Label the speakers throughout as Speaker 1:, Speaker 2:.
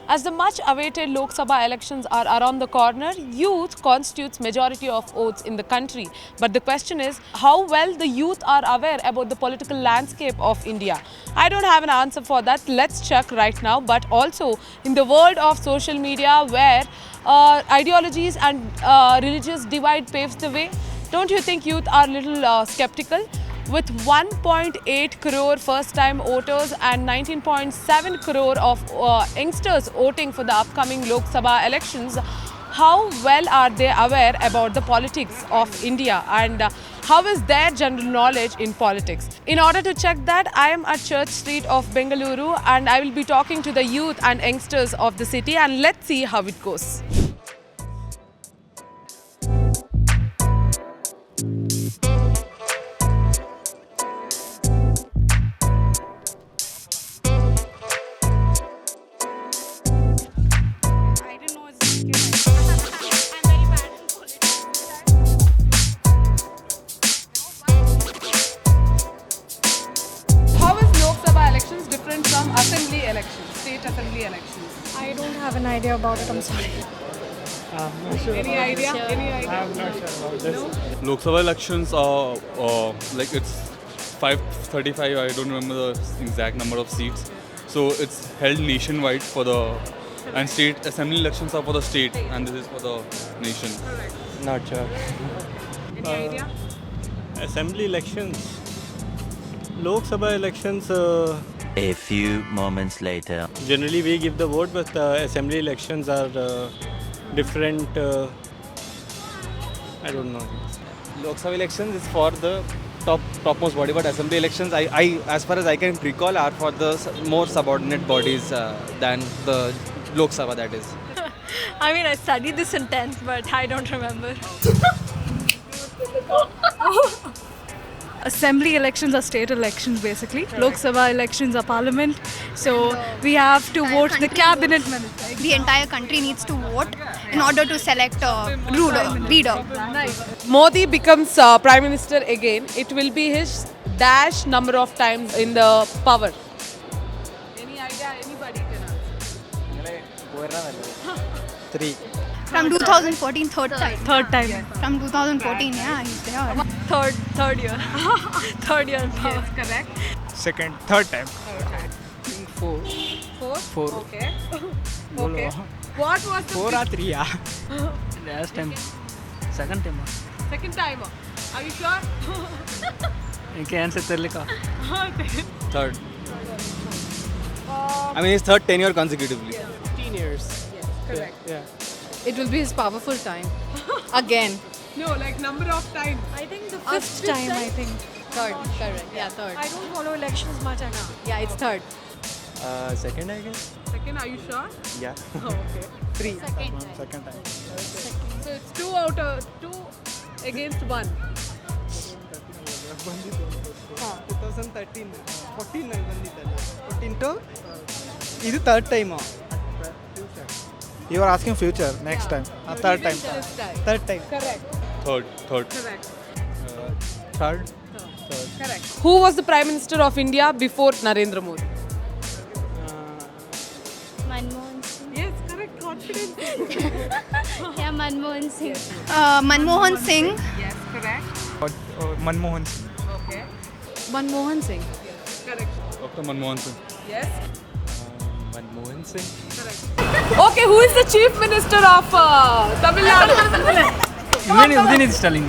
Speaker 1: As the much-awaited Lok Sabha elections are around the corner, youth constitutes majority of votes in the country. But the question is, how well the youth are aware about the political landscape of India? I don't have an answer for that. Let's check right now. But also, in the world of social media, where ideologies and religious divide paves the way, don't you think youth are a little skeptical? With 1.8 crore first-time voters and 19.7 crore of youngsters voting for the upcoming Lok Sabha elections, how well are they aware about the politics of India and how is their general knowledge in politics? In order to check that, I am at Church Street of Bengaluru and I will be talking to the youth and youngsters of the city, and let's see how it goes. How is Lok Sabha elections different from assembly elections, state assembly elections?
Speaker 2: I don't have an idea about it, I'm sorry.
Speaker 1: Any idea? Any idea?
Speaker 3: I'm not sure about this.
Speaker 1: No?
Speaker 4: Lok Sabha elections are like it's 535. I don't remember the exact number of seats. So it's held nationwide for the and state assembly elections are for the state and this is for the nation.
Speaker 3: Not sure.
Speaker 1: Any idea?
Speaker 3: Assembly elections. Lok Sabha elections,
Speaker 5: A few moments later.
Speaker 3: generally we give the vote, but assembly elections are different. I don't know.
Speaker 6: Lok Sabha elections is for the topmost body, but assembly elections, I as far as I can recall, are for the more subordinate bodies than the Lok Sabha, that is.
Speaker 2: I mean, I studied this in 10th, but I don't remember. Assembly elections are state elections basically. Lok Sabha elections are parliament. So we have to vote the cabinet minister.
Speaker 7: The entire country needs to vote in order to select a leader.
Speaker 1: Modi becomes Prime Minister again. It will be his dash number of times in the power. Any idea? Anybody can answer.
Speaker 3: 3.
Speaker 7: From 2014, third time.
Speaker 2: Third time.
Speaker 7: From 2014, yeah, he's there.
Speaker 2: Third year. Third year.
Speaker 1: Yes, correct.
Speaker 3: Third time.
Speaker 1: Four. Okay. Okay. What was the
Speaker 3: 4 or 3, yeah.
Speaker 8: Last time. Second time.
Speaker 1: second time? Are you sure?
Speaker 8: Inke answer terlika.
Speaker 6: Third. I mean, his third tenure consecutively.
Speaker 3: 15 years.
Speaker 1: Correct.
Speaker 3: Yeah.
Speaker 9: It will be his powerful time. Again.
Speaker 1: No, like number of time.
Speaker 2: I think the fifth time, I think.
Speaker 9: Third. Correct. Yeah, third.
Speaker 2: I don't follow elections much, Anna.
Speaker 9: Yeah, it's third.
Speaker 3: Second, I guess.
Speaker 1: Second, are you sure?
Speaker 3: Yeah.
Speaker 1: Oh, okay.
Speaker 3: 3. Second time.
Speaker 1: So it's 2 out of 2 against 1.
Speaker 3: 2013. 14 to ಇದು third time you are asking future next time third time third time
Speaker 1: Correct.
Speaker 4: Third.
Speaker 1: Correct.
Speaker 3: Third
Speaker 1: Correct. Who was the Prime Minister of India before Narendra Modi?
Speaker 7: Manmohan Singh.
Speaker 1: Yes, correct. Confident.
Speaker 7: Yeah, Manmohan Singh. Manmohan Singh.
Speaker 1: Yes, correct.
Speaker 3: Manmohan
Speaker 1: Okay.
Speaker 9: Manmohan Singh.
Speaker 1: Correct.
Speaker 4: Dr. Manmohan Singh.
Speaker 1: Yes.
Speaker 6: Manmohan Singh.
Speaker 1: Correct. Okay, who is the Chief Minister of Tamil Nadu?
Speaker 8: Even Udinith Stalin.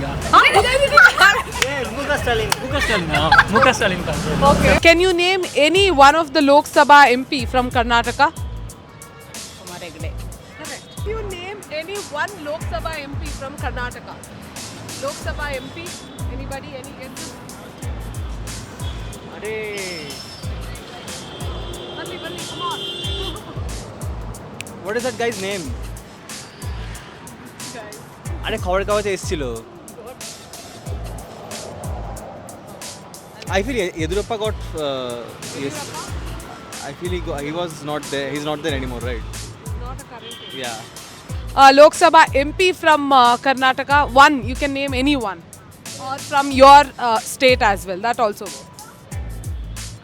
Speaker 8: Muka Stalin.
Speaker 1: Okay. Can you name any one of the Lok Sabha MP from Karnataka?
Speaker 9: Kumar Hegde.
Speaker 1: Correct. Can you name any one Lok Sabha MP from Karnataka? Lok Sabha MP? Anybody? Any guesses? Balli, come on.
Speaker 6: What is that guy's name?
Speaker 1: Guys.
Speaker 6: আরে খবর কাগজে এসেছিল I feel Yedurappa got yes. I feel he was not there. He's not there anymore, right?
Speaker 1: Not a current.
Speaker 6: Yeah.
Speaker 1: Lok Sabha MP from Karnataka. One, you can name any one. Or from your state as well. That also.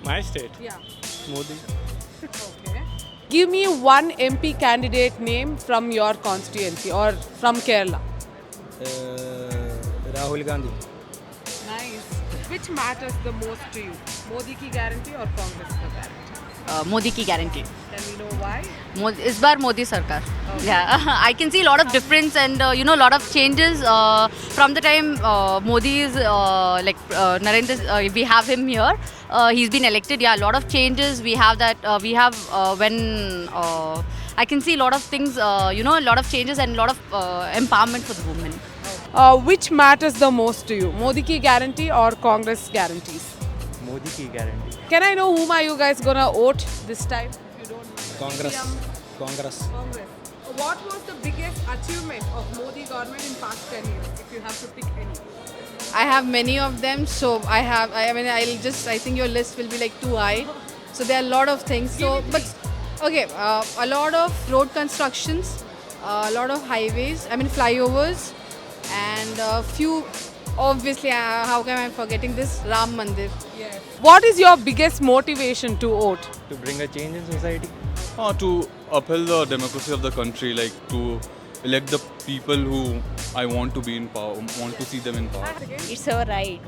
Speaker 3: My state.
Speaker 1: Yeah.
Speaker 3: Modi.
Speaker 1: Okay. Give me one MP candidate name from your constituency or from Kerala.
Speaker 3: Rahul Gandhi.
Speaker 1: Nice. Which matters the most to you? Modi ki guarantee or Congress ka guarantee?
Speaker 10: Modi की guarantee
Speaker 1: Can we know why?
Speaker 10: इस बार मोदी सरकार I can see a lot of difference and lot of changes from the time Modi is Narendra we have him here. He's been elected. A lot of changes we have when I can see a lot of things, a lot of changes and a lot of empowerment for the women.
Speaker 1: Which matters the most to you? Modi ki guarantee or Congress guarantees?
Speaker 3: Modi ki guarantee.
Speaker 1: Can I know whom are you guys gonna vote this time? If you don't mind.
Speaker 3: Congress.
Speaker 1: Congress. What was the biggest achievement of Modi government in past 10 years? If you have to pick any.
Speaker 9: I have many of them, so I think your list will be like too high. So there are a lot of things. So, but okay, a lot of road constructions, a lot of highways, flyovers, and a few. Obviously, how come I'm forgetting this? Ram Mandir.
Speaker 1: Yes. What is your biggest motivation to vote?
Speaker 3: To bring a change in society.
Speaker 4: To uphold the democracy of the country, like to elect the people who I want to be in power, want to see them in power.
Speaker 10: It's our right.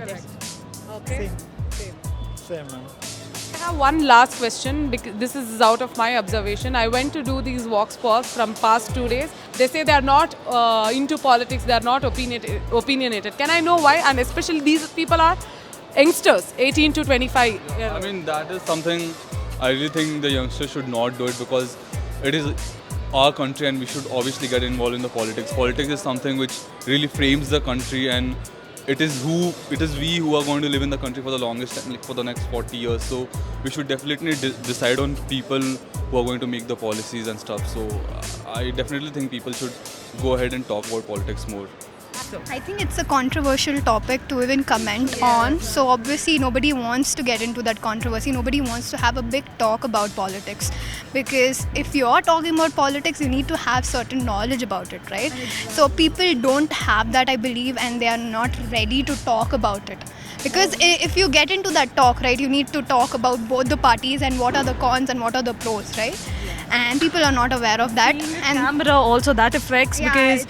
Speaker 1: Okay.
Speaker 3: Same, man.
Speaker 1: I have one last question because this is out of my observation. I went to do these vox pops from past 2 days. They say they are not into politics, they are not opinionated. Can I know why? And especially these people are youngsters, 18 to 25.
Speaker 4: I mean, that is something I really think the youngsters should not do it because it is our country and we should obviously get involved in the politics. Politics is something which really frames the country and it is we who are going to live in the country for the longest time, like for the next 40 years. So we should definitely decide on people who are going to make the policies and stuff. So I definitely think people should go ahead and talk about politics more.
Speaker 7: I think it's a controversial topic to even comment on. So obviously nobody wants to get into that controversy. Nobody wants to have a big talk about politics. Because if you're talking about politics, you need to have certain knowledge about it, right? So people don't have that, I believe, and they are not ready to talk about it. Because if you get into that talk, right, you need to talk about both the parties and what are the cons and what are the pros, right? And people are not aware of that. And
Speaker 2: Camera also that affects because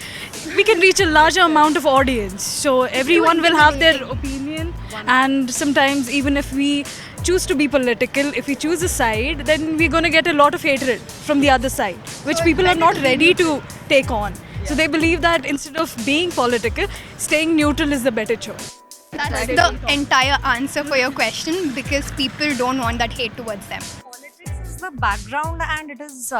Speaker 2: we can reach a larger amount of audience. So everyone will have their opinion, and sometimes even if we choose to be political, if we choose a side, then we're going to get a lot of hatred from the other side, which people are not ready to take on. So they believe that instead of being political, staying neutral is the better choice.
Speaker 7: that's the entire answer for your question, because people don't want that hate towards them.
Speaker 11: Politics is the background and it is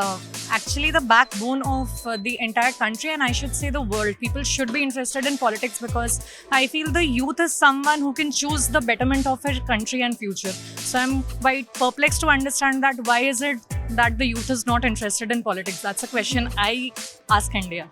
Speaker 11: actually the backbone of the entire country, and I should say the world. People should be interested in politics because I feel the youth is someone who can choose the betterment of our country and future. So I'm quite perplexed to understand that why is it that the youth is not interested in politics. That's a question I ask India.